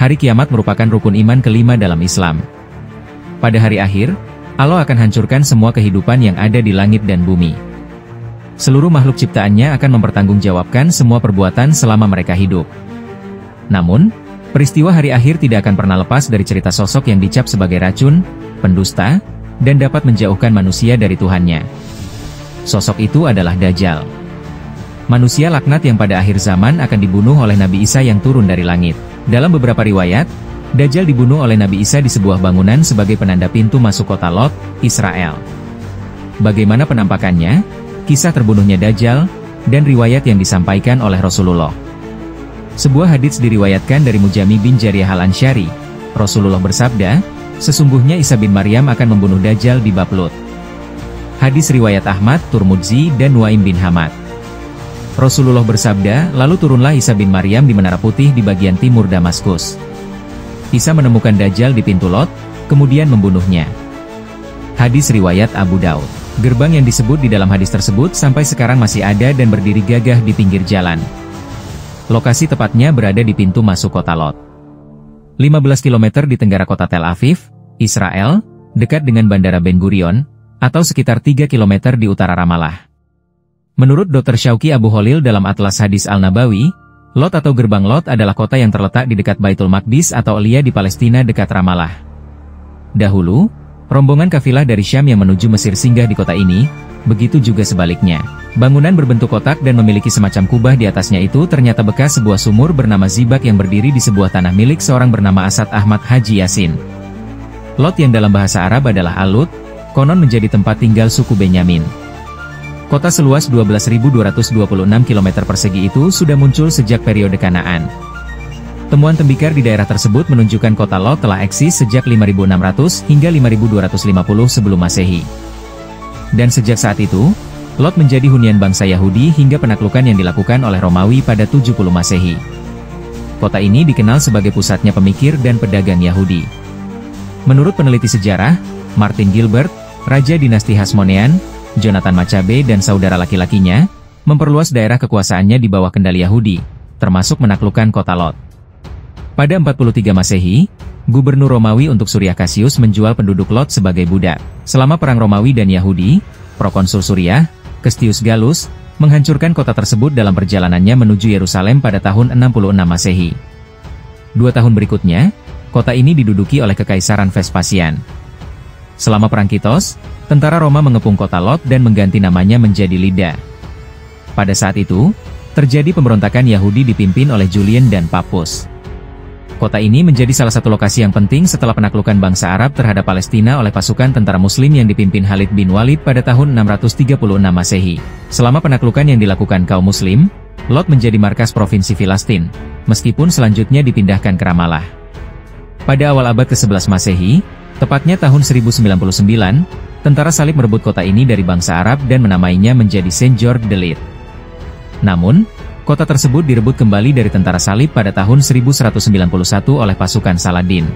Hari kiamat merupakan rukun iman kelima dalam Islam. Pada hari akhir, Allah akan hancurkan semua kehidupan yang ada di langit dan bumi. Seluruh makhluk ciptaannya akan mempertanggungjawabkan semua perbuatan selama mereka hidup. Namun, peristiwa hari akhir tidak akan pernah lepas dari cerita sosok yang dicap sebagai racun, pendusta, dan dapat menjauhkan manusia dari Tuhannya. Sosok itu adalah Dajjal. Manusia laknat yang pada akhir zaman akan dibunuh oleh Nabi Isa yang turun dari langit. Dalam beberapa riwayat, Dajjal dibunuh oleh Nabi Isa di sebuah bangunan sebagai penanda pintu masuk kota Lot, Israel. Bagaimana penampakannya, kisah terbunuhnya Dajjal, dan riwayat yang disampaikan oleh Rasulullah. Sebuah hadits diriwayatkan dari Mujami bin Jariyah al-Ansyari. Rasulullah bersabda, sesungguhnya Isa bin Maryam akan membunuh Dajjal di bab Lut. Hadis riwayat Ahmad, Turmudzi, dan Nuaim bin Hamad. Rasulullah bersabda, lalu turunlah Isa bin Maryam di Menara Putih di bagian timur Damaskus. Isa menemukan Dajjal di pintu Lot, kemudian membunuhnya. Hadis riwayat Abu Daud. Gerbang yang disebut di dalam hadis tersebut sampai sekarang masih ada dan berdiri gagah di pinggir jalan. Lokasi tepatnya berada di pintu masuk kota Lot. 15 km di tenggara kota Tel Aviv, Israel, dekat dengan Bandara Ben Gurion, atau sekitar 3 km di utara Ramallah. Menurut Dr. Syauqi Abu Holil dalam Atlas Hadis Al-Nabawi, Lot atau Gerbang Lot adalah kota yang terletak di dekat Baitul Maqdis atau Elia di Palestina dekat Ramallah. Dahulu, rombongan kafilah dari Syam yang menuju Mesir singgah di kota ini, begitu juga sebaliknya. Bangunan berbentuk kotak dan memiliki semacam kubah di atasnya itu ternyata bekas sebuah sumur bernama Zibak yang berdiri di sebuah tanah milik seorang bernama Asad Ahmad Haji Yasin. Lot yang dalam bahasa Arab adalah Alut, konon menjadi tempat tinggal suku Benyamin. Kota seluas 12.226 km persegi itu sudah muncul sejak periode Kanaan. Temuan tembikar di daerah tersebut menunjukkan kota Lot telah eksis sejak 5.600 hingga 5.250 sebelum Masehi. Dan sejak saat itu, Lot menjadi hunian bangsa Yahudi hingga penaklukan yang dilakukan oleh Romawi pada 70 Masehi. Kota ini dikenal sebagai pusatnya pemikir dan pedagang Yahudi. Menurut peneliti sejarah, Martin Gilbert, Raja Dinasti Hasmonean, Jonathan Macabe dan saudara laki-lakinya, memperluas daerah kekuasaannya di bawah kendali Yahudi, termasuk menaklukkan kota Lot. Pada 43 Masehi, Gubernur Romawi untuk Suriah Cassius menjual penduduk Lot sebagai budak. Selama perang Romawi dan Yahudi, Prokonsul Suriah, Cestius Gallus, menghancurkan kota tersebut dalam perjalanannya menuju Yerusalem pada tahun 66 Masehi. 2 tahun berikutnya, kota ini diduduki oleh Kekaisaran Vespasian. Selama Perang Kitos, tentara Roma mengepung kota Lot dan mengganti namanya menjadi Lida. Pada saat itu, terjadi pemberontakan Yahudi dipimpin oleh Julian dan Papus. Kota ini menjadi salah satu lokasi yang penting setelah penaklukan bangsa Arab terhadap Palestina oleh pasukan tentara Muslim yang dipimpin Khalid bin Walid pada tahun 636 Masehi. Selama penaklukan yang dilakukan kaum Muslim, Lot menjadi markas provinsi Filastin, meskipun selanjutnya dipindahkan ke Ramallah. Pada awal abad ke-11 Masehi, tepatnya tahun 1099, tentara salib merebut kota ini dari bangsa Arab dan menamainya menjadi Saint George de Lid. Namun, kota tersebut direbut kembali dari tentara salib pada tahun 1191 oleh pasukan Saladin.